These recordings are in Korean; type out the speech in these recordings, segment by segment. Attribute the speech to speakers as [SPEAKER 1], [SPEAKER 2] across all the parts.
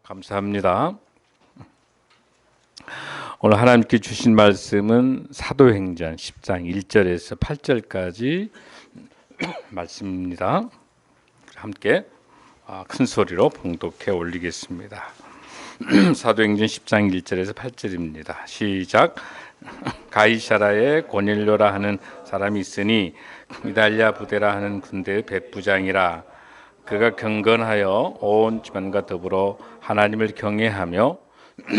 [SPEAKER 1] 감사합니다. 오늘 하나님께 주신 말씀은 사도행전 10장 1절에서 8절까지 말씀입니다. 함께 큰 소리로 봉독해 올리겠습니다. 사도행전 10장 1절에서 8절입니다. 시작. 가이사라에 고넬료라 하는 사람이 있으니 이달랴 부대라 하는 군대의 백부장이라. 그가 경건하여 온 집안과 더불어 하나님을 경외하며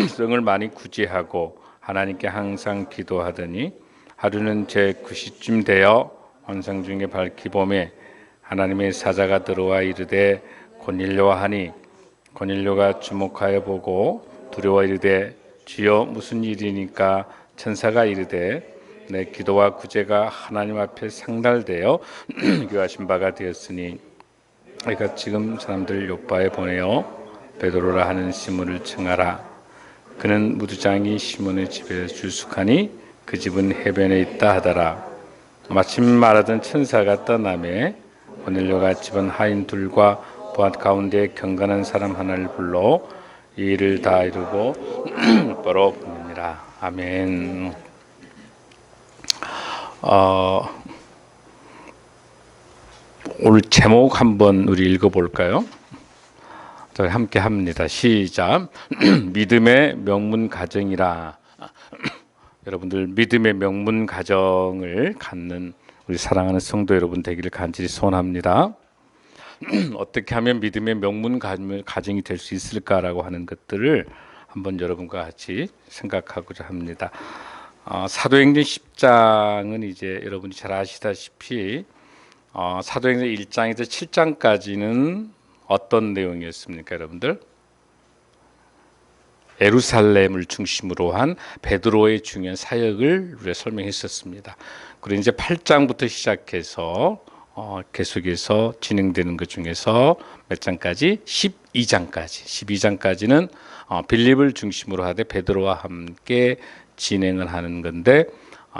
[SPEAKER 1] 성을 많이 구제하고 하나님께 항상 기도하더니 하루는 제 9시쯤 되어 환상 중에 밝히 보매 하나님의 사자가 들어와 이르되 고넬료와 하니 고넬료가 주목하여 보고 두려워 이르되 주여 무슨 일이니까 천사가 이르되 내 기도와 구제가 하나님 앞에 상달되어 귀하신 바가 되었으니 그러니까 지금 사람들 요바에 보내어 베드로라 하는 시몬을 청하라. 그는 무두장이 시몬의 집에 줄숙하니 그 집은 해변에 있다 하더라. 마침 말하던 천사가 떠나매 고넬료가 집안 하인 둘과 보앗 가운데 경건한 사람 하나를 불러 이 일을 다 이루고 바로 보냅니다. 아멘. 오늘 제목 한번 우리 읽어볼까요? 저희 함께 합니다. 시작. 믿음의 명문 가정이라. 여러분들 믿음의 명문 가정을 갖는 우리 사랑하는 성도 여러분 되기를 간절히 소원합니다. 어떻게 하면 믿음의 명문 가정이 될 수 있을까라고 하는 것들을 한번 여러분과 같이 생각하고자 합니다. 사도행전 10장은 이제 여러분이 잘 아시다시피 사도행전 1장에서 7장까지는 어떤 내용이었습니까, 여러분들? 예루살렘을 중심으로 한 베드로의 중요한 사역을 우리가 설명했었습니다. 그리고 이제 8장부터 시작해서 계속해서 진행되는 것 중에서 몇 장까지? 12장까지는 빌립을 중심으로 하되 베드로와 함께 진행을 하는 건데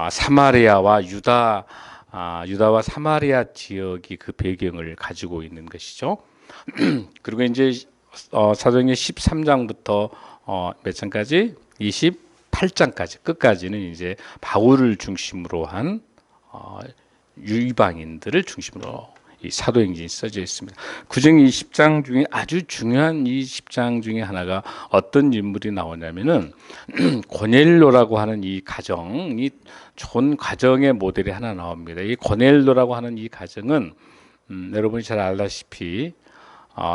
[SPEAKER 1] 사마리아와 유다와 사마리아 지역이 그 배경을 가지고 있는 것이죠. 그리고 이제 사도행전 13장부터 몇 장까지? 28장까지 끝까지는 이제 바울을 중심으로 한 유이방인들을 중심으로 이 사도행전이 써져 있습니다. 그중 이 10장 중에 아주 중요한 이 10장 중에 하나가 어떤 인물이 나오냐면은 고넬료라고 하는 이 가정이 좋은 가정의 모델이 하나 나옵니다. 이 고넬료라고 하는 이 가정은 여러분이 잘 알다시피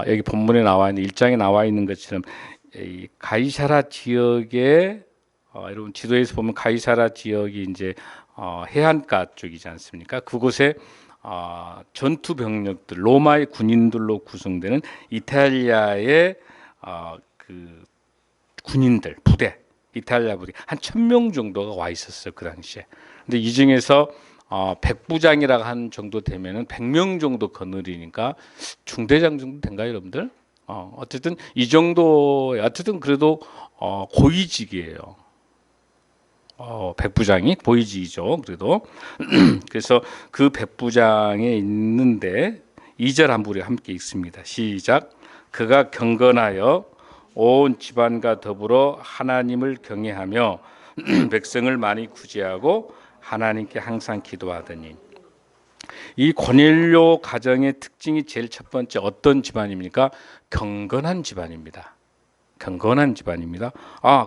[SPEAKER 1] 여기 본문에 나와 있는 1장에 나와 있는 것처럼 이 가이사라 지역에 여러분 지도에서 보면 가이사라 지역이 이제 해안가 쪽이지 않습니까? 그곳에 전투 병력들, 로마의 군인들로 구성되는 이탈리아의 그 군인들 부대, 이탈리아 부대 한 1,000명 정도가 와 있었어요 그 당시에. 근데 이 중에서 백부장이라고 한 정도 되면은 100명 정도 거느리니까 중대장 정도 된가요, 여러분들? 어쨌든 이 정도, 어쨌든 그래도 고위직이에요. 백부장이 고위직이죠. 그래도 그래서 그 백부장에 있는데 2절 한 부리 함께 읽습니다. 시작. 그가 경건하여 온 집안과 더불어 하나님을 경외하며 백성을 많이 구제하고 하나님께 항상 기도하더니. 이 고넬료 가정의 특징이 제일 첫 번째 어떤 집안입니까? 경건한 집안입니다. 경건한 집안입니다.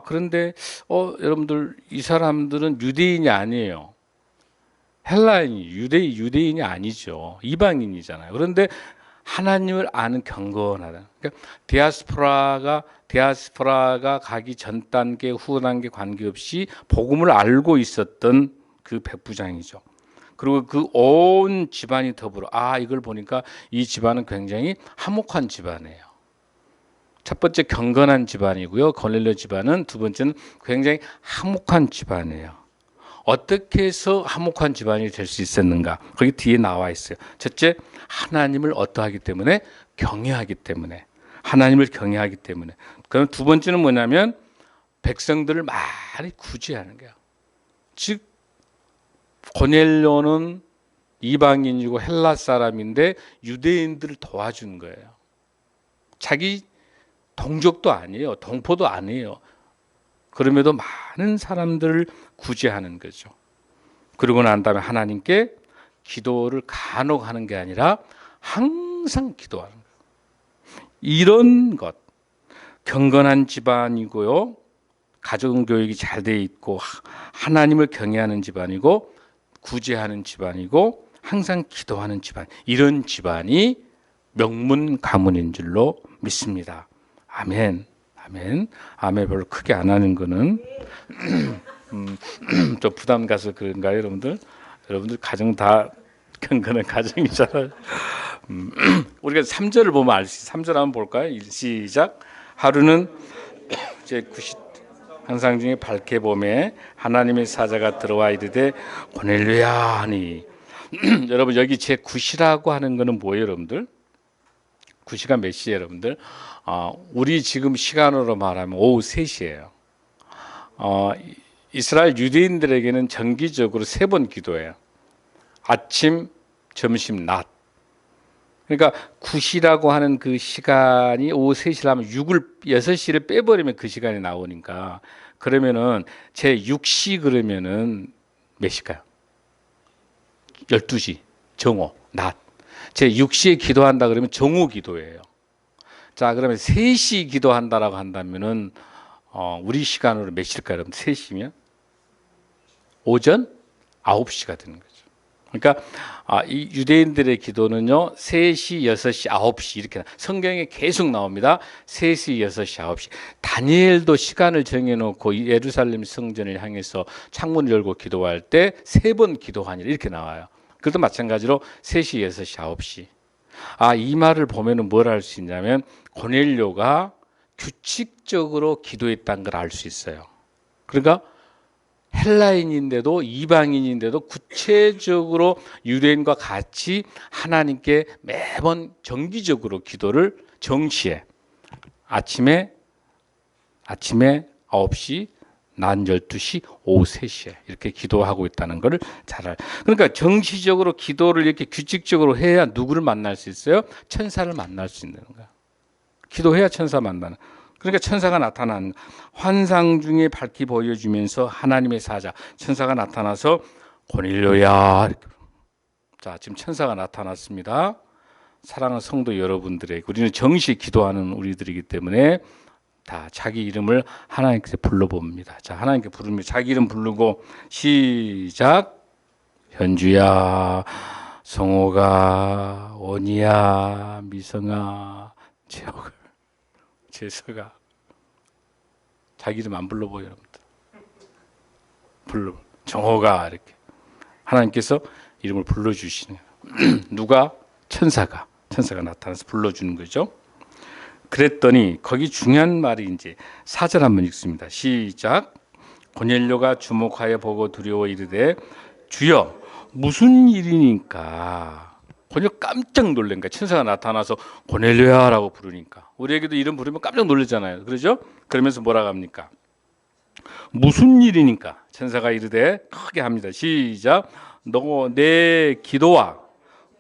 [SPEAKER 1] 그런데 여러분들 이 사람들은 유대인이 아니에요. 헬라인이 유대인이 아니죠. 이방인이잖아요. 그런데 하나님을 아는 경건하다. 그러니까 디아스포라가 가기 전 단계, 후 단계 관계없이 복음을 알고 있었던 그 백부장이죠. 그리고 그 온 집안이 더불어 이걸 보니까 이 집안은 굉장히 화목한 집안이에요. 첫 번째 경건한 집안이고요. 고넬료 집안은 두 번째는 굉장히 화목한 집안이에요. 어떻게 해서 화목한 집안이 될 수 있었는가? 거기 뒤에 나와 있어요. 첫째, 하나님을 어떠하기 때문에? 경외하기 때문에. 하나님을 경외하기 때문에. 그럼 두 번째는 뭐냐면 백성들을 많이 구제하는 거야. 즉 고넬료는 이방인이고 헬라 사람인데 유대인들을 도와준 거예요. 자기 동족도 아니에요. 동포도 아니에요. 그럼에도 많은 사람들을 구제하는 거죠. 그러고 난 다음에 하나님께 기도를 간혹 하는 게 아니라 항상 기도하는 거예요. 이런 것, 경건한 집안이고요. 가정교육이 잘 돼 있고 하나님을 경외하는 집안이고 구제하는 집안이고 항상 기도하는 집안, 이런 집안이 명문 가문인 줄로 믿습니다. 아멘. 아멘. 아멘. 별로 크게 안 하는 거는 좀 부담 가서 그런가요, 여러분들? 여러분들 가정 다 경건한 가정이잖아요. 우리가 3절을 보면 알 수 있어요. 3절 한번 볼까요? 시작. 하루는 제 90 항상 중에 밝게 봄에 하나님의 사자가 들어와 이르되 고넬료야 하니 여러분 여기 제 9시라고 하는 거는 뭐예요, 여러분들? 9시가 몇 시예요, 여러분들? 우리 지금 시간으로 말하면 오후 3시예요. 이스라엘 유대인들에게는 정기적으로 3번 기도해요. 아침, 점심, 낮. 그러니까 9시라고 하는 그 시간이 오후 3시라면 6시를 빼버리면 그 시간이 나오니까 그러면은 제 6시 그러면은 몇 시일까요? 12시, 정오, 낮. 제 6시에 기도한다 그러면 정오 기도예요. 자, 그러면 3시 기도한다라고 한다면은 우리 시간으로 몇 시일까요, 여러분? 3시면 오전 9시가 되는 거죠. 그러니까 이 유대인들의 기도는요 3시, 6시, 9시 이렇게 성경에 계속 나옵니다. 3시, 6시, 9시. 다니엘도 시간을 정해놓고 예루살렘 성전을 향해서 창문을 열고 기도할 때 3번 기도하니라 이렇게 나와요. 그것도 마찬가지로 3시, 6시, 9시. 이 말을 보면은 뭘 알 수 있냐면 고넬료가 규칙적으로 기도했다는 걸 알 수 있어요. 그러니까 헬라인인데도 이방인인데도 구체적으로 유대인과 같이 하나님께 매번 정기적으로 기도를 정시에 아침에 9시, 낮 12시, 오후 3시에 이렇게 기도하고 있다는 것을 잘 알아요. 그러니까 정시적으로 기도를 이렇게 규칙적으로 해야 누구를 만날 수 있어요? 천사를 만날 수 있는 거야. 기도해야 천사 만나는. 그러니까 천사가 나타난 환상 중에 밝히 보여주면서 하나님의 사자 천사가 나타나서 고넬료야. 자, 지금 천사가 나타났습니다. 사랑하는 성도 여러분들에게 우리는 정시 기도하는 우리들이기 때문에 다 자기 이름을 하나님께 불러봅니다. 자, 하나님께 부르면 자기 이름 부르고 시작. 현주야, 성호가, 원이야, 미성아, 재호가, 재서가. 자기 이름 안 불러보여요, 여러분들. 불러. 정호가 이렇게 하나님께서 이름을 불러주시는 누가? 천사가 나타나서 불러주는 거죠. 그랬더니 거기 중요한 말이 이제 4절 한번 읽습니다. 시작. 고넬료가 주목하여 보고 두려워 이르되 주여 무슨 일이니까. 고넬료 깜짝 놀란 거야. 천사가 나타나서 고넬료야라고 부르니까. 우리에게도 이름 부르면 깜짝 놀라잖아요. 그러죠? 그러면서 뭐라고 합니까? 무슨 일이니까. 천사가 이르되 크게 합니다. 시작. 너 내 기도와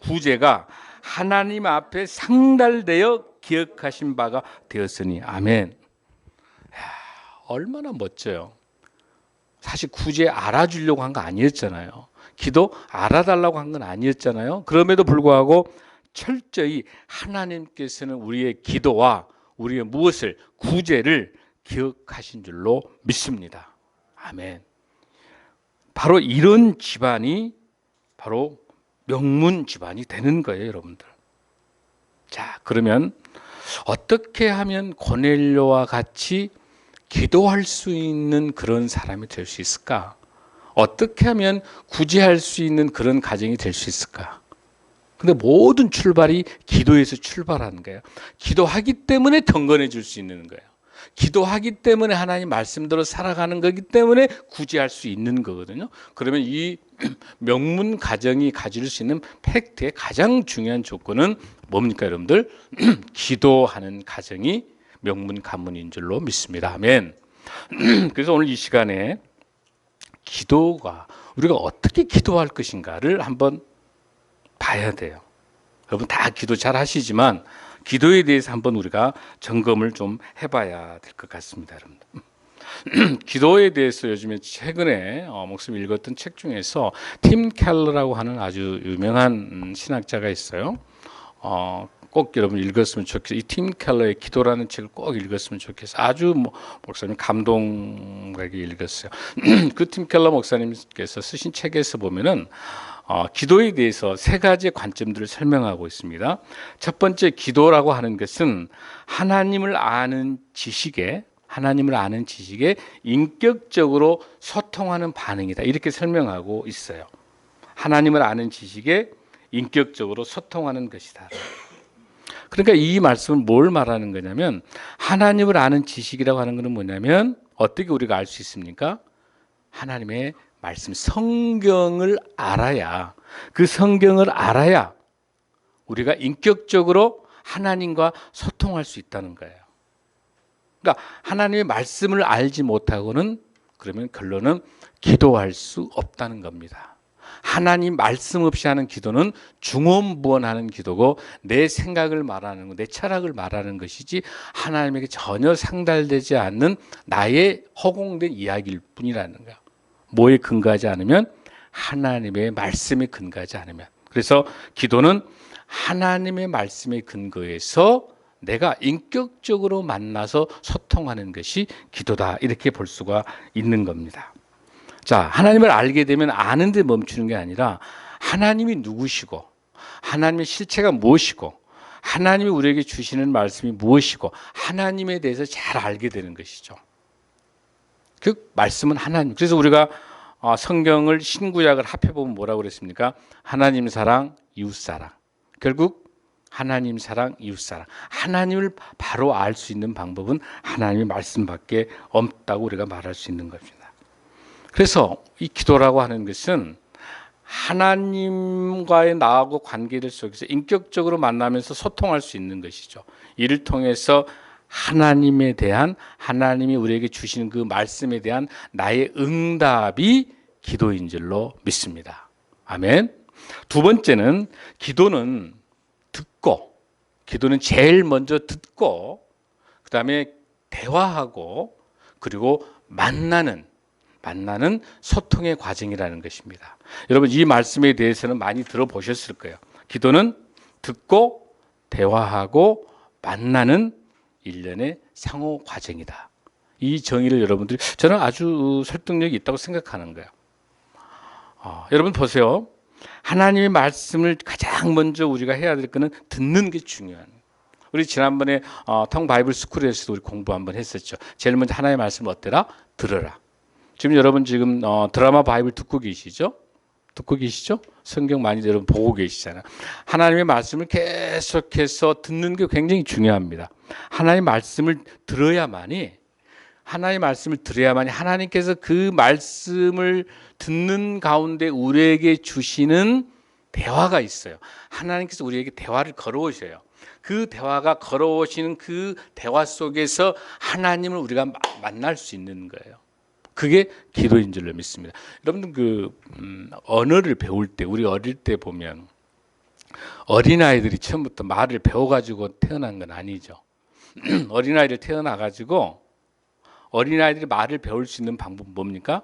[SPEAKER 1] 구제가 하나님 앞에 상달되어 기억하신 바가 되었으니 아멘. 얼마나 멋져요. 사실 구제 알아주려고 한 거 아니었잖아요. 기도 알아달라고 한 건 아니었잖아요. 그럼에도 불구하고 철저히 하나님께서는 우리의 기도와 우리의 무엇을 구제를 기억하신 줄로 믿습니다. 아멘. 바로 이런 집안이 바로 명문 집안이 되는 거예요, 여러분들. 자, 그러면 어떻게 하면 고넬료와 같이 기도할 수 있는 그런 사람이 될 수 있을까? 어떻게 하면 구제할 수 있는 그런 가정이 될 수 있을까? 근데 모든 출발이 기도에서 출발하는 거예요. 기도하기 때문에 경건해질 수 있는 거예요. 기도하기 때문에 하나님 말씀대로 살아가는 거기 때문에 구제할 수 있는 거거든요. 그러면 이 명문 가정이 가질 수 있는 팩트의 가장 중요한 조건은 뭡니까, 여러분들? 기도하는 가정이 명문 가문인 줄로 믿습니다. 아멘. 그래서 오늘 이 시간에 기도가 우리가 어떻게 기도할 것인가를 한번 봐야 돼요. 여러분 다 기도 잘 하시지만 기도에 대해서 한번 우리가 점검을 좀 해봐야 될 것 같습니다, 여러분. 기도에 대해서 요즘에 최근에 목사님 읽었던 책 중에서 팀 켈러라고 하는 아주 유명한 신학자가 있어요. 꼭 여러분 읽었으면 좋겠어요. 이 팀 켈러의 기도라는 책을 꼭 읽었으면 좋겠어요. 아주 목사님 감동하게 읽었어요. 그 팀 켈러 목사님께서 쓰신 책에서 보면은 기도에 대해서 세 가지 관점들을 설명하고 있습니다. 첫 번째, 기도라고 하는 것은 하나님을 아는 지식에 인격적으로 소통하는 반응이다. 이렇게 설명하고 있어요. 하나님을 아는 지식에 인격적으로 소통하는 것이다. 그러니까 이 말씀은 뭘 말하는 거냐면 하나님을 아는 지식이라고 하는 것은 뭐냐면 어떻게 우리가 알 수 있습니까? 하나님의 말씀, 성경을 알아야, 그 성경을 알아야 우리가 인격적으로 하나님과 소통할 수 있다는 거예요. 그러니까 하나님의 말씀을 알지 못하고는 그러면 결론은 기도할 수 없다는 겁니다. 하나님 말씀 없이 하는 기도는 중언부언하는 기도고 내 생각을 말하는 것, 내 철학을 말하는 것이지 하나님에게 전혀 상달되지 않는 나의 허공된 이야기일 뿐이라는 거야. 뭐에 근거하지 않으면 하나님의 말씀에 근거하지 않으면. 그래서 기도는 하나님의 말씀에 근거해서 내가 인격적으로 만나서 소통하는 것이 기도다. 이렇게 볼 수가 있는 겁니다. 자, 하나님을 알게 되면 아는 데 멈추는 게 아니라 하나님이 누구시고 하나님의 실체가 무엇이고 하나님이 우리에게 주시는 말씀이 무엇이고 하나님에 대해서 잘 알게 되는 것이죠. 그 말씀은 하나님. 그래서 우리가 성경을 신구약을 합해보면 뭐라고 그랬습니까? 하나님 사랑, 이웃 사랑. 결국 하나님 사랑, 이웃 사랑. 하나님을 바로 알 수 있는 방법은 하나님의 말씀밖에 없다고 우리가 말할 수 있는 겁니다. 그래서 이 기도라고 하는 것은 하나님과의 나하고 관계들 속에서 인격적으로 만나면서 소통할 수 있는 것이죠. 이를 통해서 하나님에 대한, 하나님이 우리에게 주시는 그 말씀에 대한 나의 응답이 기도인 줄로 믿습니다. 아멘. 두 번째는 기도는 기도는 제일 먼저 듣고 그 다음에 대화하고 그리고 만나는 소통의 과정이라는 것입니다. 여러분 이 말씀에 대해서는 많이 들어보셨을 거예요. 기도는 듣고 대화하고 만나는 일련의 상호 과정이다. 이 정의를 여러분들이 저는 아주 설득력이 있다고 생각하는 거예요. 여러분 보세요. 하나님의 말씀을 가장 먼저 우리가 해야 될 것은 듣는 게 중요한 거예요. 우리 지난번에 텅 바이블 스쿨에서도 우리 공부 한번 했었죠. 제일 먼저 하나님의 말씀을 어때라? 들어라. 지금 여러분 지금 드라마 바이블 듣고 계시죠? 성경 많이 여러분 보고 계시잖아요. 하나님의 말씀을 계속해서 듣는 게 굉장히 중요합니다. 하나님의 말씀을 들어야만이 하나님께서 그 말씀을 듣는 가운데 우리에게 주시는 대화가 있어요. 하나님께서 우리에게 대화를 걸어오셔요. 그 대화가 걸어오시는 그 대화 속에서 하나님을 우리가 만날 수 있는 거예요. 그게 기도인 줄로 믿습니다. 여러분들 언어를 배울 때 우리 어릴 때 보면 어린아이들이 처음부터 말을 배워가지고 태어난 건 아니죠. 어린아이들 태어나가지고 어린아이들이 말을 배울 수 있는 방법은 뭡니까?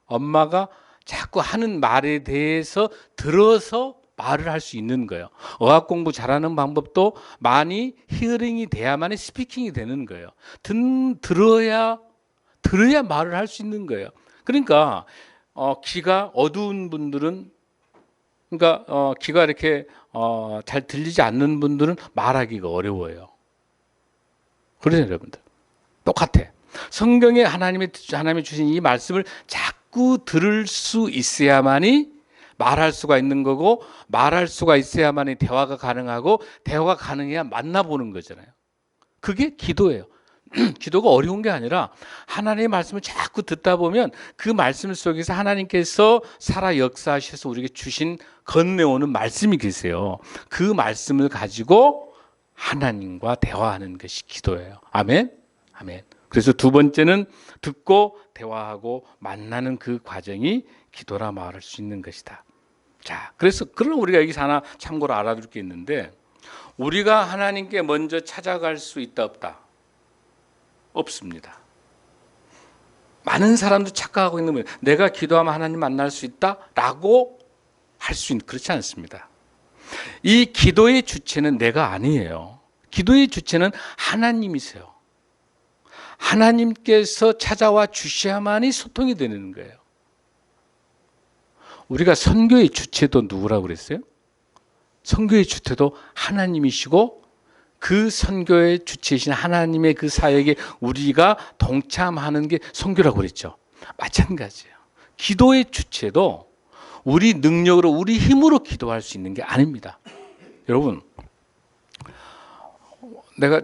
[SPEAKER 1] 엄마가 자꾸 하는 말에 대해서 들어서 말을 할 수 있는 거예요. 어학 공부 잘하는 방법도 많이 히어링이 돼야만이 스피킹이 되는 거예요. 들어야 말을 할 수 있는 거예요. 그러니까 귀가 어두운 분들은 귀가 이렇게 잘 들리지 않는 분들은 말하기가 어려워요. 그러죠, 여러분들. 똑같아. 성경에 하나님이 주신 이 말씀을 자꾸 들을 수 있어야만이 말할 수가 있는 거고 말할 수가 있어야만이 대화가 가능하고 대화가 가능해야 만나보는 거잖아요. 그게 기도예요. 기도가 어려운 게 아니라 하나님의 말씀을 자꾸 듣다 보면 그 말씀 속에서 하나님께서 살아 역사하셔서 우리에게 주신 건네오는 말씀이 계세요. 그 말씀을 가지고 하나님과 대화하는 것이 기도예요. 아멘. 아멘. 그래서 두 번째는 듣고 대화하고 만나는 그 과정이 기도라 말할 수 있는 것이다. 자, 그래서 그럼 우리가 여기서 하나 참고로 알아둘 게 있는데, 우리가 하나님께 먼저 찾아갈 수 있다 없다? 없습니다. 많은 사람도 착각하고 있는 거예요. 내가 기도하면 하나님 만날 수 있다라고 할 수 있는, 그렇지 않습니다. 이 기도의 주체는 내가 아니에요. 기도의 주체는 하나님이세요. 하나님께서 찾아와 주셔야만이 소통이 되는 거예요. 우리가 선교의 주체도 누구라고 그랬어요? 선교의 주체도 하나님이시고, 그 선교의 주체이신 하나님의 그 사역에 우리가 동참하는 게 선교라고 그랬죠. 마찬가지예요. 기도의 주체도 우리 능력으로, 우리 힘으로 기도할 수 있는 게 아닙니다. 여러분,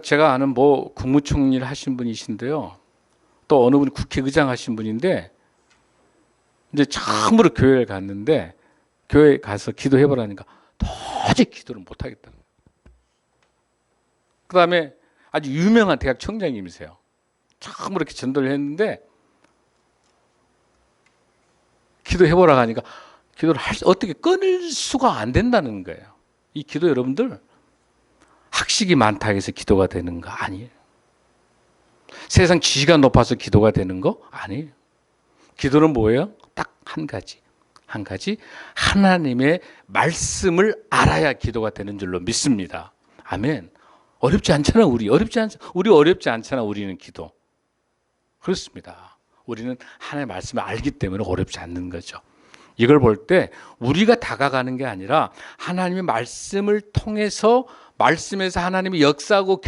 [SPEAKER 1] 제가 아는 국무총리를 하신 분이신데요, 또 어느 분이 국회의장 하신 분인데, 이제 처음으로 교회를 갔는데, 교회에 가서 기도해보라니까 도저히 기도를 못하겠다는 거예요. 그 다음에 아주 유명한 대학 청장님이세요. 처음으로 이렇게 전도를 했는데, 기도해보라고 하니까 기도를 어떻게 끊을 수가 안 된다는 거예요. 이 기도, 여러분들, 학식이 많다고 해서 기도가 되는 거 아니에요. 세상 지위가 높아서 기도가 되는 거 아니에요. 기도는 뭐예요? 딱 한 가지. 하나님의 말씀을 알아야 기도가 되는 줄로 믿습니다. 아멘. 어렵지 않잖아, 우리 어렵지 않잖아, 우리는 기도. 그렇습니다. 우리는 하나님의 말씀을 알기 때문에 어렵지 않는 거죠. 이걸 볼 때 우리가 다가가는 게 아니라 하나님의 말씀을 통해서, 말씀에서 하나님이 역사하고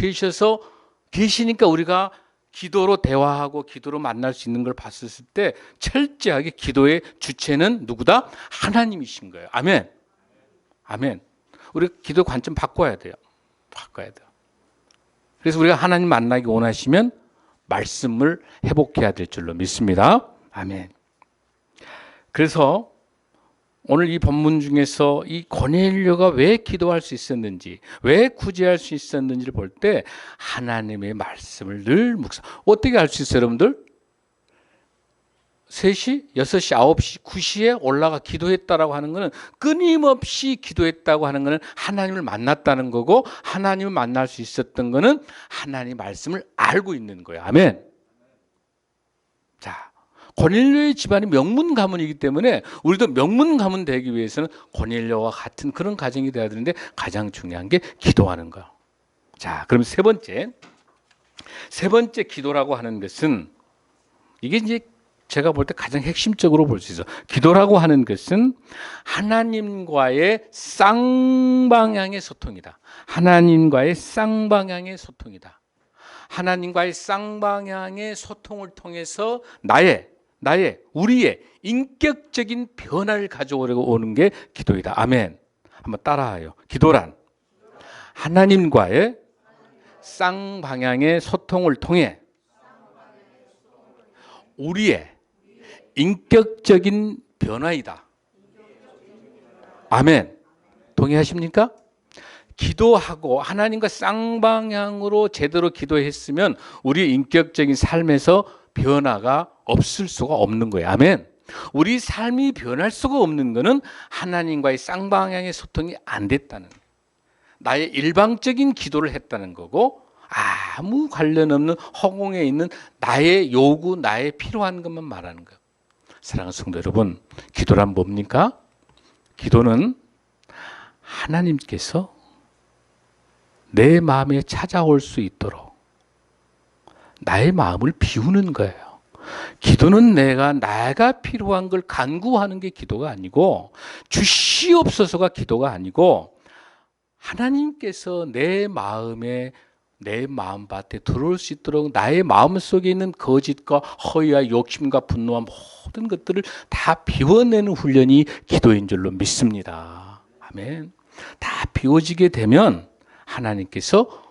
[SPEAKER 1] 계시니까 우리가 기도로 대화하고 기도로 만날 수 있는 걸 봤을 때 철저하게 기도의 주체는 누구다? 하나님이신 거예요. 아멘. 아멘. 우리가 기도 관점 바꿔야 돼요. 그래서 우리가 하나님 만나기 원하시면 말씀을 회복해야 될 줄로 믿습니다. 아멘. 그래서 오늘 이 본문 중에서 이 고넬료가 왜 기도할 수 있었는지, 왜 구제할 수 있었는지를 볼 때 하나님의 말씀을 늘 어떻게 알 수 있어요, 여러분들? 3시, 6시, 9시, 9시에 올라가 기도했다라고 하는 것은, 끊임없이 기도했다고 하는 것은 하나님을 만났다는 거고, 하나님을 만날 수 있었던 것은 하나님의 말씀을 알고 있는 거예요. 아멘. 자, 고넬료의 집안이 명문 가문이기 때문에 우리도 명문 가문 되기 위해서는 고넬료와 같은 그런 가정이 되어야 되는데, 가장 중요한 게 기도하는 거예요. 자, 그럼 세 번째 기도라고 하는 것은, 이게 이제 제가 볼 때 가장 핵심적으로 볼 수 있어요. 기도라고 하는 것은 하나님과의 쌍방향의 소통이다. 하나님과의 쌍방향의 소통이다. 하나님과의 쌍방향의 소통을 통해서 우리의 인격적인 변화를 가져오려고 오는 게 기도이다. 아멘. 한번 따라해요. 기도란 하나님과의 쌍방향의 소통을 통해 우리의 인격적인 변화이다. 아멘. 동의하십니까? 기도하고 하나님과 쌍방향으로 제대로 기도했으면 우리 인격적인 삶에서 변화가 없을 수가 없는 거예요. 아멘. 우리 삶이 변할 수가 없는 것은 하나님과의 쌍방향의 소통이 안 됐다는 거예요. 나의 일방적인 기도를 했다는 거고, 아무 관련 없는 허공에 있는 나의 요구, 나의 필요한 것만 말하는 거예요. 사랑하는 성도 여러분, 기도란 뭡니까? 기도는 하나님께서 내 마음에 찾아올 수 있도록 나의 마음을 비우는 거예요. 기도는 내가 필요한 걸 간구하는 게 기도가 아니고, 주시옵소서가 기도가 아니고, 하나님께서 내 마음밭에 들어올 수 있도록 나의 마음속에 있는 거짓과 허위와 욕심과 분노와 모든 것들을 다 비워내는 훈련이 기도인 줄로 믿습니다. 아멘. 다 비워지게 되면 하나님께서,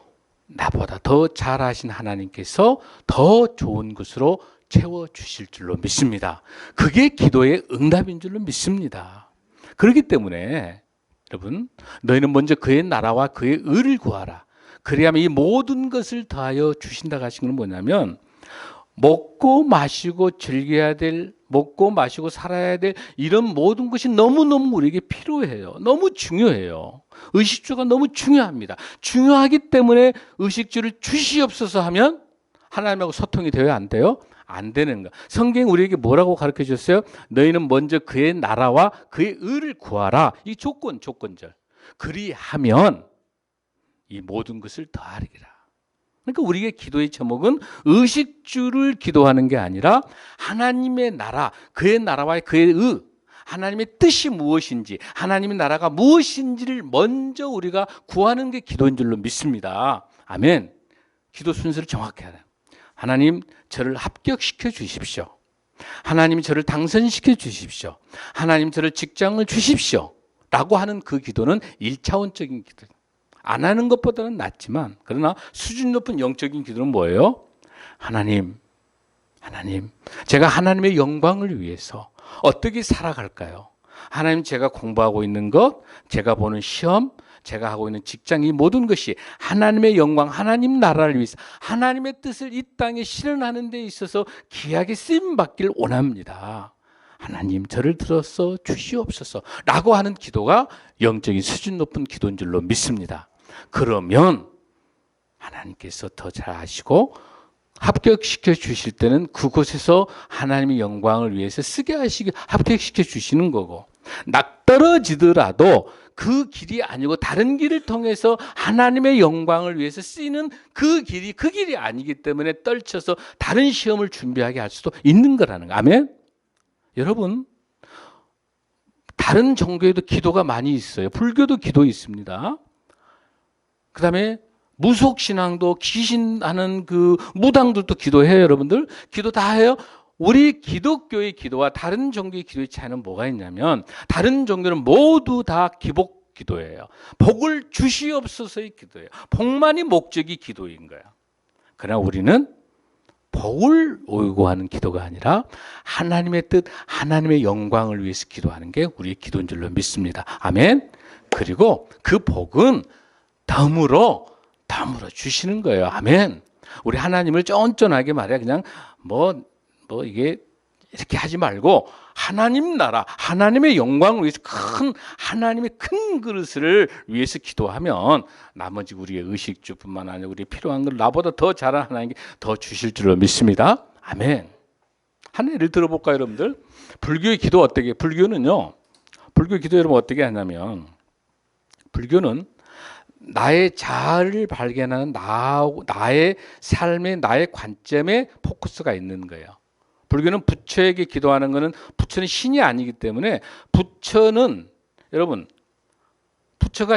[SPEAKER 1] 나보다 더 잘하신 하나님께서 더 좋은 것으로 채워주실 줄로 믿습니다. 그게 기도의 응답인 줄로 믿습니다. 그렇기 때문에 여러분, 너희는 먼저 그의 나라와 그의 의를 구하라. 그래야만 이 모든 것을 더하여 주신다고 하신 건 뭐냐면, 먹고 마시고 즐겨야 될, 먹고 마시고 살아야 될 이런 모든 것이 너무너무 우리에게 필요해요. 너무 중요해요. 의식주가 너무 중요합니다. 중요하기 때문에 의식주를 주시옵소서 하면 하나님하고 소통이 돼야 안 돼요? 안 되는 거. 성경이 우리에게 뭐라고 가르쳐 주셨어요? 너희는 먼저 그의 나라와 그의 의를 구하라. 이 조건절. 그리하면 이 모든 것을 더하리라. 그러니까 우리의 기도의 제목은 의식주를 기도하는 게 아니라 하나님의 나라, 그의 나라와 그의 의, 하나님의 뜻이 무엇인지, 하나님의 나라가 무엇인지를 먼저 우리가 구하는 게 기도인 줄로 믿습니다. 아멘. 기도 순서를 정확히 하라. 하나님, 저를 합격시켜 주십시오. 하나님, 저를 당선시켜 주십시오. 하나님, 저를 직장을 주십시오. 라고 하는 그 기도는 1차원적인 기도입니다. 안 하는 것보다는 낫지만, 그러나 수준 높은 영적인 기도는 뭐예요? 하나님, 제가 하나님의 영광을 위해서 어떻게 살아갈까요? 하나님, 제가 공부하고 있는 것, 제가 보는 시험, 제가 하고 있는 직장, 이 모든 것이 하나님의 영광, 하나님 나라를 위해서 하나님의 뜻을 이 땅에 실현하는 데 있어서 귀하게 쓰임받길 원합니다. 하나님, 저를 들어서 주시옵소서 라고 하는 기도가 영적인 수준 높은 기도인 줄로 믿습니다. 그러면 하나님께서 더 잘 아시고 합격시켜 주실 때는 그곳에서 하나님의 영광을 위해서 쓰게 하시게 합격시켜 주시는 거고, 낙떨어지더라도 그 길이 아니고 다른 길을 통해서 하나님의 영광을 위해서 쓰이는 그 길이 아니기 때문에 떨쳐서 다른 시험을 준비하게 할 수도 있는 거라는 거. 아멘? 여러분, 다른 종교에도 기도가 많이 있어요. 불교도 기도 있습니다. 그 다음에 무속신앙도 귀신하는 그 무당들도 기도해요. 여러분들 기도 다 해요. 우리 기독교의 기도와 다른 종교의 기도의 차이는 뭐가 있냐면, 다른 종교는 모두 다 기복 기도예요. 복을 주시옵소서의 기도예요. 복만이 목적이 기도인 거예요. 그러나 우리는 복을 요구하는 기도가 아니라 하나님의 뜻, 하나님의 영광을 위해서 기도하는 게 우리의 기도인 줄로 믿습니다. 아멘. 그리고 그 복은 덤으로 주시는 거예요. 아멘. 우리 하나님을 쫀쫀하게 말해 그냥 이게 이렇게 하지 말고 하나님 나라, 하나님의 영광을 위해서 하나님의 큰 그릇을 위해서 기도하면 나머지 우리의 의식주뿐만 아니라 우리 필요한 걸 나보다 더 잘하는 하나님께 더 주실 줄로 믿습니다. 아멘. 한 예를 들어볼까요, 여러분들? 불교의 기도 어떻게? 불교 기도 여러분 어떻게 하냐면, 불교는 나의 자아를 발견하는 나의 삶의 나의 관점에 포커스가 있는 거예요. 불교는 부처에게 기도하는 것은, 부처는 신이 아니기 때문에, 부처가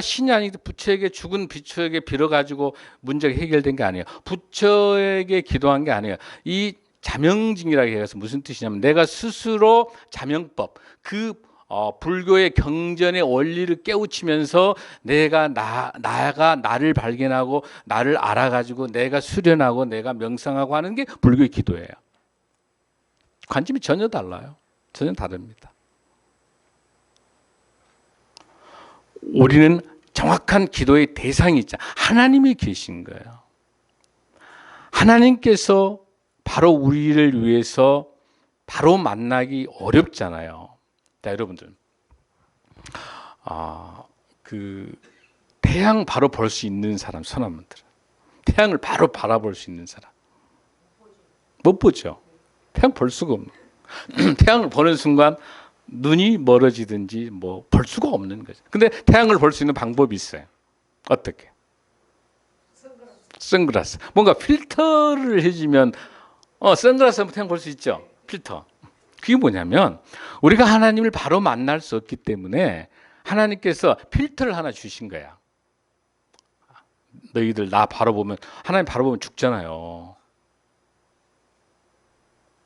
[SPEAKER 1] 신이 아니기 때문에 부처에게, 죽은 부처에게 빌어가지고 문제가 해결된 게 아니에요. 부처에게 기도한 게 아니에요. 이 자명징이라고 해서 무슨 뜻이냐면, 내가 스스로 자명법, 불교의 경전의 원리를 깨우치면서 나가 나를 발견하고 나를 알아가지고 내가 수련하고 내가 명상하고 하는 게 불교의 기도예요. 관점이 전혀 달라요. 전혀 다릅니다. 우리는 정확한 기도의 대상이 있잖아요. 하나님이 계신 거예요. 하나님께서 바로 우리를 위해서 바로 만나기 어렵잖아요. 자, 여러분들, 태양 바로 볼 수 있는 사람 손 한번 들어요. 태양을 바로 바라볼 수 있는 사람 못 보죠. 태양 볼 수가 없는. 태양을 보는 순간 눈이 멀어지든지 볼 수가 없는 거죠. 근데 태양을 볼 수 있는 방법이 있어요. 어떻게? 선글라스. 뭔가 필터를 해주면 선글라스 하면 태양 볼 수 있죠. 필터. 그게 뭐냐면, 우리가 하나님을 바로 만날 수 없기 때문에 하나님께서 필터를 하나 주신 거야. 너희들 나 바로 보면, 하나님 바로 보면 죽잖아요.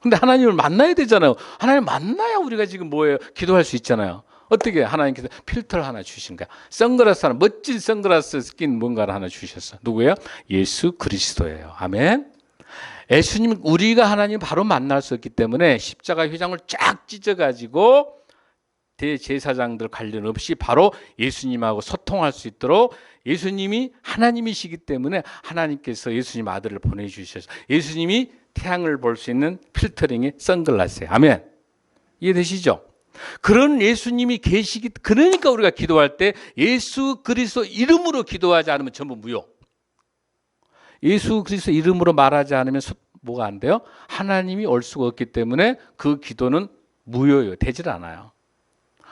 [SPEAKER 1] 근데 하나님을 만나야 되잖아요. 하나님 만나야 우리가 지금 뭐예요? 기도할 수 있잖아요. 어떻게? 하나님께서 필터를 하나 주신 거야. 선글라스 하나, 멋진 선글라스 낀 뭔가를 하나 주셨어. 누구예요? 예수 그리스도예요. 아멘. 예수님, 우리가 하나님 바로 만날 수 없기 때문에 십자가 휘장을 쫙 찢어가지고 대제사장들 관련 없이 바로 예수님하고 소통할 수 있도록, 예수님이 하나님이시기 때문에 하나님께서 예수님 아들을 보내주셔서 예수님이 태양을 볼 수 있는 필터링의 선글라스예요. 아멘. 이해되시죠? 그런 예수님이 계시기, 그러니까 우리가 기도할 때 예수 그리스도 이름으로 기도하지 않으면 전부 무효. 예수 그리스도 이름으로 말하지 않으면 뭐가 안 돼요? 하나님이 올 수가 없기 때문에 그 기도는 무효예요. 되질 않아요.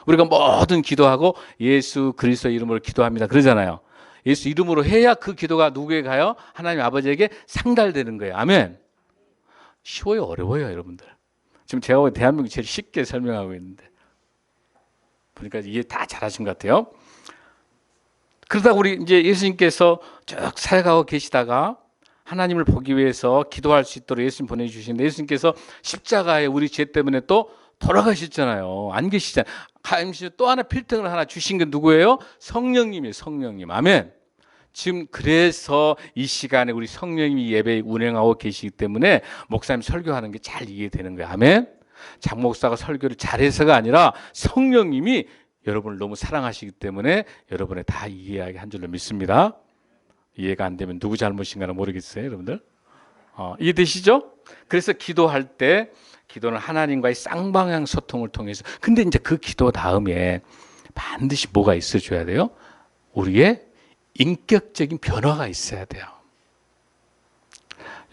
[SPEAKER 1] 우리가 뭐든 기도하고 예수 그리스도 이름으로 기도합니다 그러잖아요. 예수 이름으로 해야 그 기도가 누구에게 가요? 하나님 아버지에게 상달되는 거예요. 아멘. 쉬워요, 어려워요, 여러분들? 지금 제가 대한민국 제일 쉽게 설명하고 있는데 보니까 이해 다 잘하신 것 같아요. 그러다 우리 이제 예수님께서 쭉 살아가고 계시다가 하나님을 보기 위해서 기도할 수 있도록 예수님 보내주시는데 예수님께서 십자가에 우리 죄 때문에 또 돌아가셨잖아요. 안 계시잖아요. 또 하나 필터를 하나 주신 게 누구예요? 성령님이에요. 성령님. 아멘. 지금 그래서 이 시간에 우리 성령님이 예배 운행하고 계시기 때문에 목사님 설교하는 게 잘 이해되는 거예요. 아멘. 장 목사가 설교를 잘해서가 아니라 성령님이 여러분을 너무 사랑하시기 때문에 여러분의 다 이해하게 한 줄로 믿습니다. 이해가 안 되면 누구 잘못인가는 모르겠어요, 여러분들. 이해되시죠? 그래서 기도할 때 기도는 하나님과의 쌍방향 소통을 통해서. 근데 이제 그 기도 다음에 반드시 뭐가 있어줘야 돼요? 우리의 인격적인 변화가 있어야 돼요.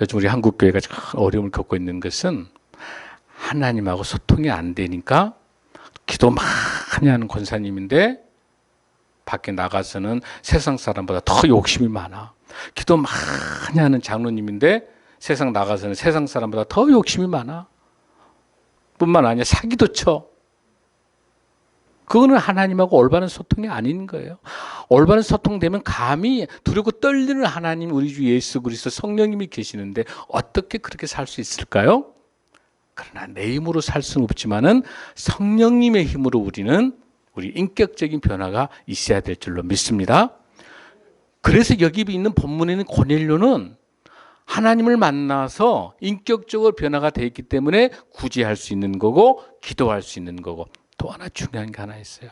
[SPEAKER 1] 요즘 우리 한국교회가 큰 어려움을 겪고 있는 것은 하나님하고 소통이 안 되니까 기도 많이 하는 권사님인데 밖에 나가서는 세상 사람보다 더 욕심이 많아. 기도 많이 하는 장로님인데 세상 나가서는 세상 사람보다 더 욕심이 많아. 뿐만 아니라 사기도 쳐. 그거는 하나님하고 올바른 소통이 아닌 거예요. 올바른 소통되면 감히 두렵고 떨리는 하나님, 우리 주 예수 그리스도 성령님이 계시는데 어떻게 그렇게 살 수 있을까요? 그러나 내 힘으로 살 수는 없지만은 성령님의 힘으로 우리는 우리 인격적인 변화가 있어야 될 줄로 믿습니다. 그래서 여기 있는 본문에는 고넬료는 하나님을 만나서 인격적으로 변화가 되어 있기 때문에 구제할 수 있는 거고 기도할 수 있는 거고 또 하나 중요한 게 하나 있어요.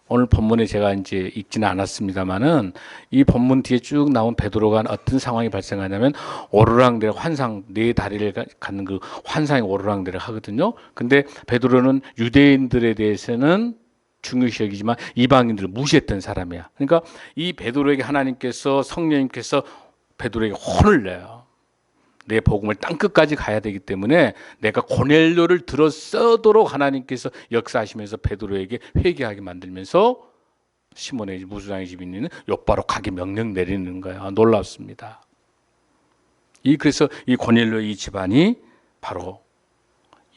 [SPEAKER 1] 오늘 본문에 제가 이제 읽지는 않았습니다만은 이 본문 뒤에 쭉 나온 베드로가 어떤 상황이 발생하냐면 오르락내락 환상, 네 다리를 갖는 그 환상이 오르락내락 하거든요. 근데 베드로는 유대인들에 대해서는 중요시 여기지만 이방인들을 무시했던 사람이야. 그러니까 이 베드로에게 하나님께서 성령님께서 베드로에게 혼을 내요. 내 복음을 땅끝까지 가야 되기 때문에 내가 고넬료를 들어 써도록 하나님께서 역사하시면서 베드로에게 회개하게 만들면서 시몬의 무수장의 집에 있는 욥바로 가게 명령 내리는 거예요. 놀랍습니다. 그래서 이 고넬료 이 집안이 바로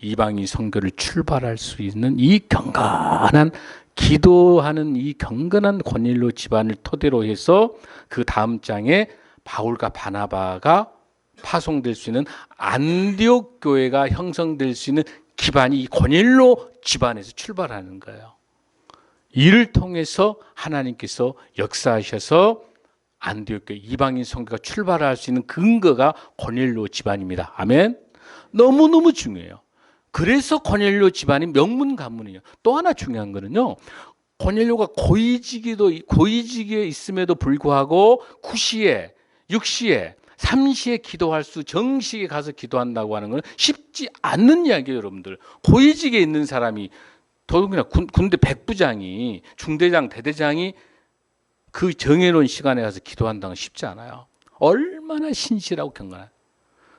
[SPEAKER 1] 이방인 선교를 출발할 수 있는 이 경건한 기도하는 이 경건한 고넬료 집안을 토대로 해서 그 다음 장에 바울과 바나바가 파송될 수 있는 안디옥 교회가 형성될 수 있는 기반이 이 고넬료 집안에서 출발하는 거예요. 이를 통해서 하나님께서 역사하셔서 안디옥 교회 이방인 선교가 출발할 수 있는 근거가 고넬료 집안입니다. 아멘. 너무너무 중요해요. 그래서 고넬료 집안이 명문 가문이에요. 또 하나 중요한 거는요. 고넬료가 고위직에 있음에도 불구하고 9시에 6시에 3시에 기도할 수 정식에 가서 기도한다고 하는 건 쉽지 않는 이야기예요. 여러분들. 고위직에 있는 사람이 더군다나 군대 백부장이 중대장 대대장이 그 정해놓은 시간에 가서 기도한다는 건 쉽지 않아요. 얼마나 신실하고 경건한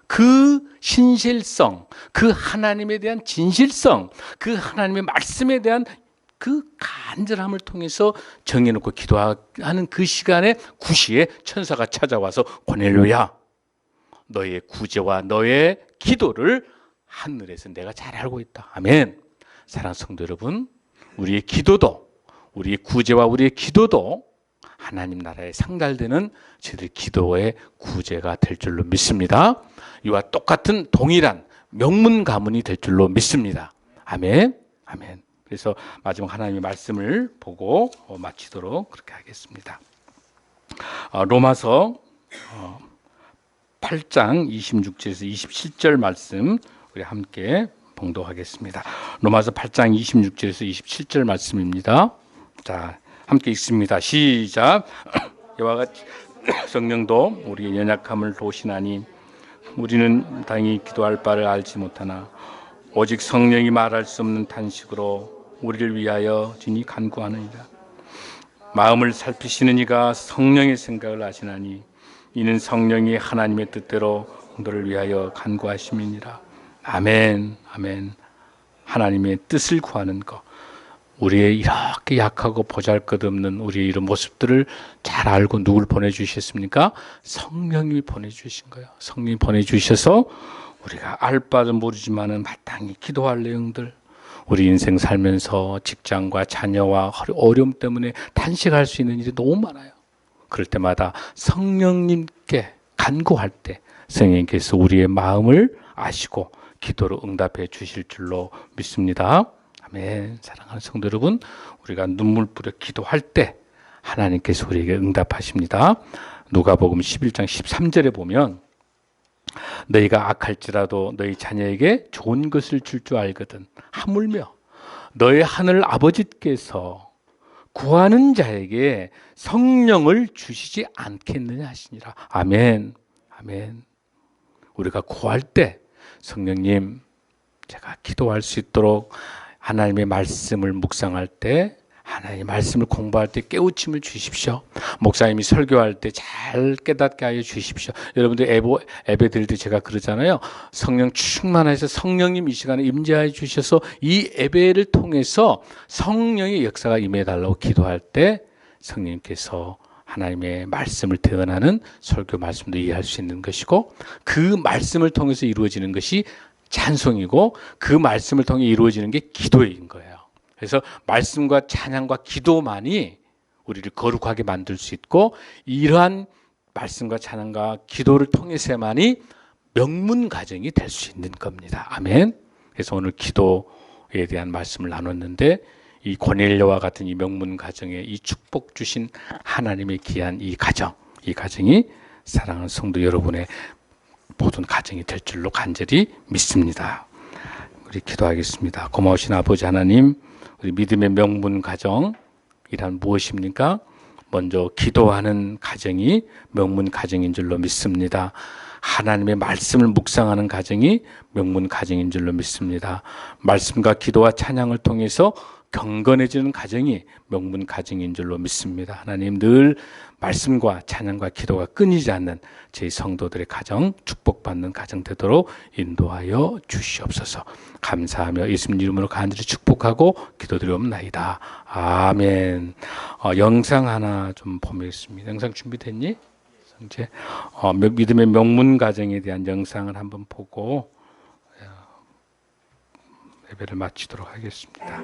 [SPEAKER 1] 그 신실성, 그 하나님에 대한 진실성, 그 하나님의 말씀에 대한 그 간절함을 통해서 정해놓고 기도하는 그 시간에 9시에 천사가 찾아와서 고넬료야, 너의 구제와 너의 기도를 하늘에서 내가 잘 알고 있다. 아멘. 사랑하는 성도 여러분, 우리의 기도도, 우리의 구제와 우리의 기도도 하나님 나라에 상달되는 저희들 기도의 구제가 될 줄로 믿습니다. 이와 똑같은 동일한 명문 가문이 될 줄로 믿습니다. 아멘. 아멘. 그래서 마지막 하나님의 말씀을 보고 마치도록 그렇게 하겠습니다. 로마서 8장 26절에서 27절 말씀 우리 함께 봉독하겠습니다. 로마서 8장 26절에서 27절 말씀입니다. 자, 함께 읽습니다. 시작. 이와 같이 성령도 우리의 연약함을 도우시나니 우리는 당연히 기도할 바를 알지 못하나 오직 성령이 말할 수 없는 탄식으로 우리를 위하여 진히 간구하느니라. 마음을 살피시는 이가 성령의 생각을 아시나니 이는 성령이 하나님의 뜻대로 너를 위하여 간구하심이니라. 아멘, 아멘. 하나님의 뜻을 구하는 것, 우리의 이렇게 약하고 보잘것없는 우리의 이런 모습들을 잘 알고 누굴 보내주셨습니까? 성령님이 보내주신 거예요. 성령이 보내주셔서 우리가 알 바는 모르지만은 마땅히 기도할 내용들, 우리 인생 살면서 직장과 자녀와 어려움 때문에 탄식할 수 있는 일이 너무 많아요. 그럴 때마다 성령님께 간구할 때 성령님께서 우리의 마음을 아시고 기도로 응답해 주실 줄로 믿습니다. 아멘. 사랑하는 성도 여러분, 우리가 눈물 뿌려 기도할 때 하나님께서 우리에게 응답하십니다. 누가복음 11장 13절에 보면 너희가 악할지라도 너희 자녀에게 좋은 것을 줄 줄 알거든 하물며 너희 하늘 아버지께서 구하는 자에게 성령을 주시지 않겠느냐 하시니라. 아멘. 아멘. 우리가 구할 때 성령님, 제가 기도할 수 있도록 하나님의 말씀을 묵상할 때, 하나님의 말씀을 공부할 때 깨우침을 주십시오. 목사님이 설교할 때 잘 깨닫게 하여 주십시오. 여러분들 예배 드릴 때 제가 그러잖아요. 성령 충만해서 성령님 이 시간에 임재하여 주셔서 이 예배를 통해서 성령의 역사가 임해 달라고 기도할 때 성령님께서 하나님의 말씀을 대언하는 설교 말씀도 이해할 수 있는 것이고, 그 말씀을 통해서 이루어지는 것이 찬송이고, 그 말씀을 통해 이루어지는 게 기도인 거예요. 그래서 말씀과 찬양과 기도만이 우리를 거룩하게 만들 수 있고, 이러한 말씀과 찬양과 기도를 통해서만이 명문 가정이 될 수 있는 겁니다. 아멘. 그래서 오늘 기도에 대한 말씀을 나눴는데, 이 고넬료와 같은 이 명문 가정에 이 축복 주신 하나님의 귀한 이 가정이 사랑하는 성도 여러분의 모든 가정이 될 줄로 간절히 믿습니다. 우리 기도하겠습니다. 고마우신 아버지 하나님, 우리 믿음의 명문 가정이란 무엇입니까? 먼저 기도하는 가정이 명문 가정인 줄로 믿습니다. 하나님의 말씀을 묵상하는 가정이 명문 가정인 줄로 믿습니다. 말씀과 기도와 찬양을 통해서 경건해지는 가정이 명문 가정인 줄로 믿습니다. 하나님, 늘 말씀과 찬양과 기도가 끊이지 않는 저희 성도들의 가정, 축복받는 가정 되도록 인도하여 주시옵소서. 감사하며 예수님 이름으로 간절히 축복하고 기도드리옵나이다. 아멘. 영상 하나 좀 보겠습니다. 영상 준비됐니? 이제 믿음의 명문 가정에 대한 영상을 한번 보고 예배를 마치도록 하겠습니다.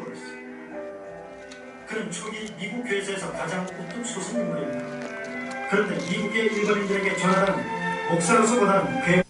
[SPEAKER 2] 그는 초기 미국 교회에서 가장 우뚝 솟은 인물입니다. 그런데 미국의 일반인들에게 전하는 목사로서보다는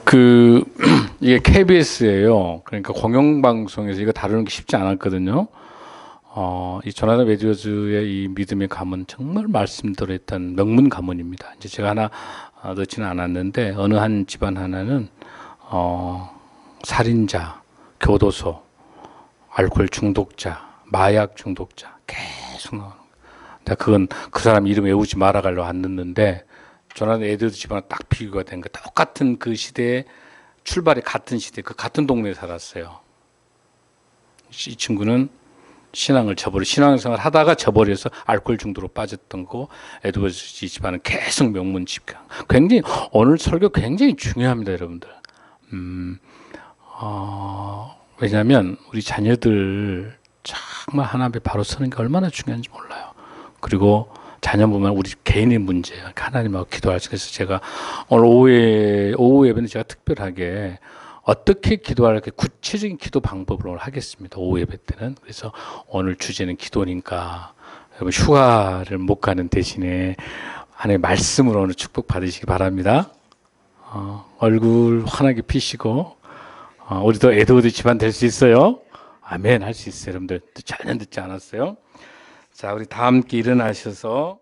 [SPEAKER 2] 그
[SPEAKER 1] 이게 KBS예요. 그러니까 공영방송에서 이거 다루는 게 쉽지 않았거든요. 이 조나단 에드워즈의 이 믿음의 가문 정말 말씀대로 했던 명문 가문입니다. 이제 제가 하나 넣지는 않았는데 어느 한 집안 하나는 살인자, 교도소, 알코올 중독자, 마약 중독자 계속 나오는 거예요. 그건 그 사람 이름 외우지 말아가려고 안 넣는데 조나단 에드워드 집안과 딱 비교가 된 거. 똑같은 그 시대에 출발이 같은 시대, 그 같은 동네에 살았어요. 이 친구는 신앙생활 하다가 저버려서 알코올 중독으로 빠졌던 거. 에드워드 집안은 계속 명문 집안. 굉장히 오늘 설교 굉장히 중요합니다, 여러분들. 왜냐하면 우리 자녀들 정말 하나님 앞에 바로 서는 게 얼마나 중요한지 몰라요. 그리고 자녀 보면 우리 개인의 문제예요. 하나님하고 기도할 수 있어서 제가 오늘 오후 예배는 제가 특별하게 어떻게 기도할까 구체적인 기도 방법을 오늘 하겠습니다. 오후 예배 때는. 그래서 오늘 주제는 기도니까 여러분 휴가를 못 가는 대신에 하나님의 말씀으로 오늘 축복 받으시기 바랍니다. 얼굴 환하게 피시고 우리도 에드워드 집안 될 수 있어요. 아멘 할 수 있어요. 여러분들 전혀 늦지 않았어요. 자, 우리 다 함께 일어나셔서